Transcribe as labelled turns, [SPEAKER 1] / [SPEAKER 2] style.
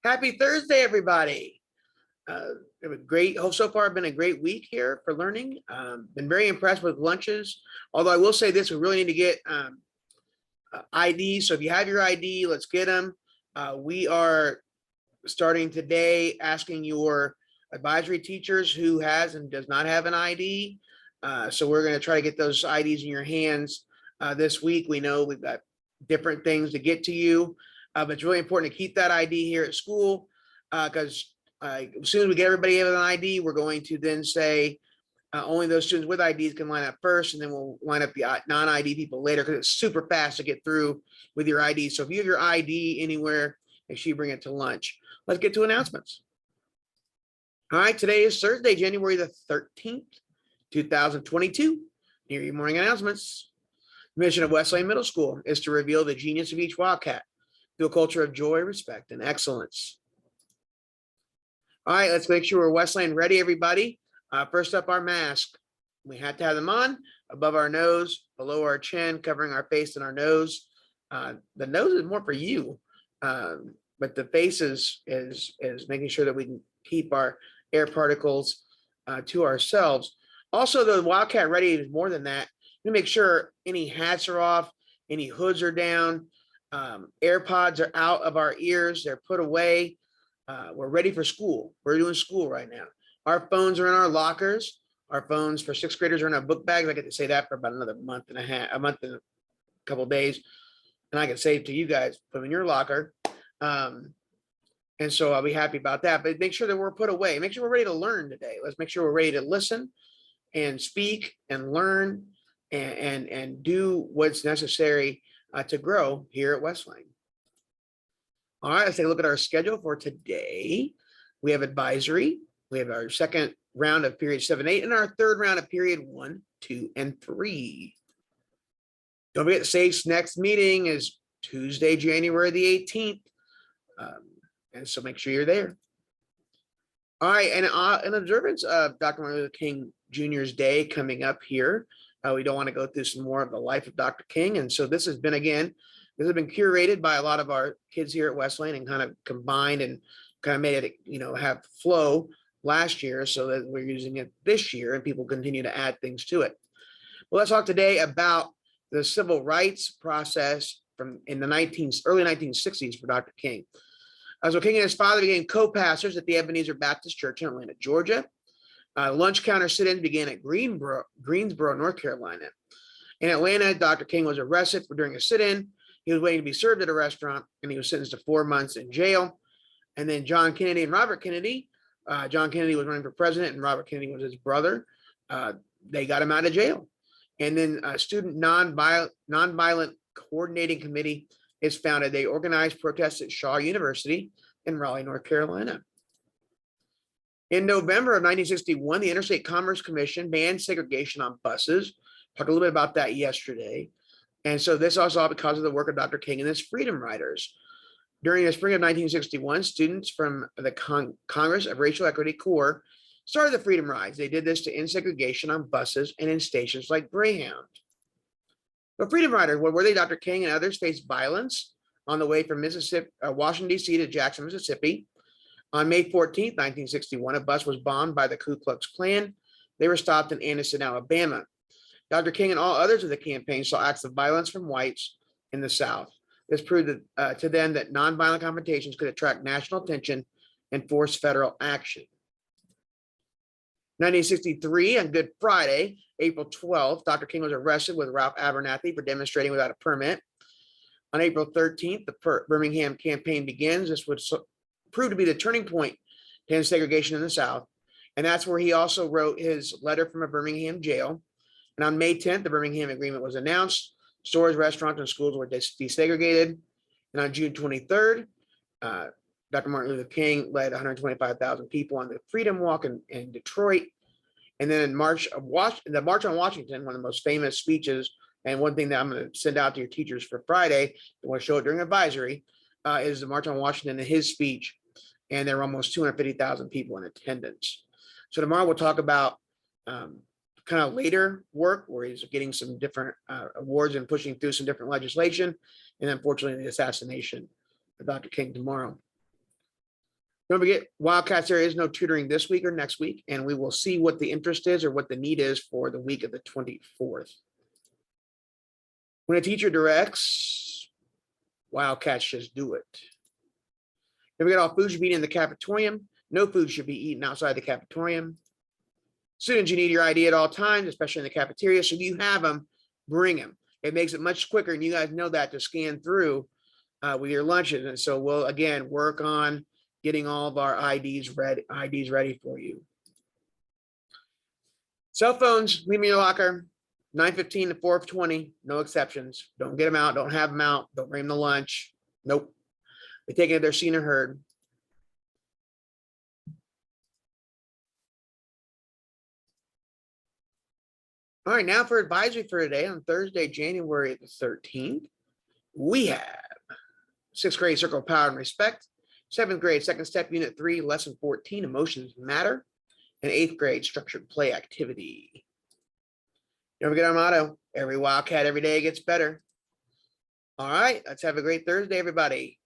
[SPEAKER 1] Happy Thursday, everybody. So far been a great week here for learning. Been very impressed with lunches. Although I will say this, we really need to get ID. So if you have your ID, let's get them. We are starting today asking your advisory teachers who has and does not have an ID. So we're going to try to get those IDs in your hands this week. We know we've got different things to get to you, but it's really important to keep that ID here at school because as soon as we get everybody with an ID, we're going to then say only those students with IDs can line up first, and then we'll line up the non-ID people later because it's super fast to get through with your ID. So if you have your ID anywhere, make sure you bring it to lunch. Let's get to announcements. All right, today is Thursday, January the 13th, 2022. Here are your morning announcements. The mission of Wesleyan Middle School is to reveal the genius of each Wildcat through a culture of joy, respect, and excellence. All right, let's make sure we're Wesleyan ready, everybody. First up, our mask. We have to have them on above our nose, below our chin, covering our face and our nose. The nose is more for you, but the face is making sure that we can keep our air particles to ourselves. Also, the Wildcat Ready is more than that. We make sure any hats are off, any hoods are down, AirPods are out of our ears, they're put away. We're ready for school. We're doing school right now. Our phones are in our lockers. Our phones for sixth graders are in our book bags. I get to say that for about another month and a couple of days. And I can say to you guys, put them in your locker. And so I'll be happy about that. But make sure that we're put away. Make sure we're ready to learn today. Let's make sure we're ready to listen and speak and learn and do what's necessary to grow here at Wesleyan. All right, let's take a look at our schedule for today. We have advisory. We have our second round of period 7-8 and our third round of period 1, 2, and 3. Don't forget, SAFE's next meeting is Tuesday, January the 18th. And so make sure you're there. All right, and in observance of Dr. Martin Luther King Jr.'s Day coming up here, we don't want to go through some more of the life of Dr. King. And so this has been curated by a lot of our kids here at Wesleyan and kind of combined and kind of made it, have flow last year so that we're using it this year and people continue to add things to it. Well, let's talk today about the civil rights process in the early 1960s for Dr. King. So King and his father became co-pastors at the Ebenezer Baptist Church in Atlanta, Georgia. Lunch counter sit-ins began at Greensboro, North Carolina. In Atlanta, Dr. King was arrested during a sit-in. He was waiting to be served at a restaurant, and he was sentenced to 4 months in jail. And then John Kennedy and Robert Kennedy, John Kennedy was running for president, and Robert Kennedy was his brother. They got him out of jail. And then a student nonviolent coordinating committee is founded. They organized protests at Shaw University in Raleigh, North Carolina. In November of 1961, the Interstate Commerce Commission banned segregation on buses. Talked a little bit about that yesterday. And so this also because of the work of Dr. King and his freedom riders. During the spring of 1961, students from the Congress of Racial Equity Corps started the Freedom Rides. They did this to end segregation on buses and in stations like Greyhound. The Freedom Riders, where they, Dr. King and others, faced violence on the way from Washington, D.C. to Jackson, Mississippi. On May 14, 1961, a bus was bombed by the Ku Klux Klan. They were stopped in Anniston, Alabama. Dr. King and all others of the campaign saw acts of violence from whites in the South. This proved to them that nonviolent confrontations could attract national attention and force federal action. 1963, on Good Friday, April 12th, Dr. King was arrested with Ralph Abernathy for demonstrating without a permit. On April 13th, the Birmingham campaign begins. This would prove to be the turning point to end segregation in the South. And that's where he also wrote his letter from a Birmingham jail. And on May 10th, the Birmingham Agreement was announced. Stores, restaurants, and schools were desegregated. And on June 23rd, Dr. Martin Luther King led 125,000 people on the Freedom Walk in Detroit. And then in the March on Washington, one of the most famous speeches, and one thing that I'm going to send out to your teachers for Friday, I want to show it during advisory, is the March on Washington and his speech. And there were almost 250,000 people in attendance. So tomorrow we'll talk about kind of later work where he's getting some different awards and pushing through some different legislation. And unfortunately, the assassination of Dr. King tomorrow. Don't forget, Wildcats, there is no tutoring this week or next week, and we will see what the interest is or what the need is for the week of the 24th. When a teacher directs, Wildcats just do it. Don't forget, all food should be eaten in the cafetorium. No food should be eaten outside the cafetorium. Students, you need your ID at all times, especially in the cafeteria. So if you have them, bring them. It makes it much quicker, and you guys know that, to scan through with your lunches. And so we'll, again, work on getting all of our IDs ready for you. Cell phones, leave them in your locker, 9:15 to 4:20, no exceptions. Don't get them out, don't have them out, don't bring them to lunch. Nope. They take it if they're seen or heard. All right, now for advisory for today on Thursday, January the 13th, we have 6th grade Circle of Power and Respect, 7th grade Second Step Unit 3, Lesson 14, Emotions Matter, and 8th grade Structured Play Activity. Don't forget our motto, every Wildcat every day gets better. All right, let's have a great Thursday, everybody.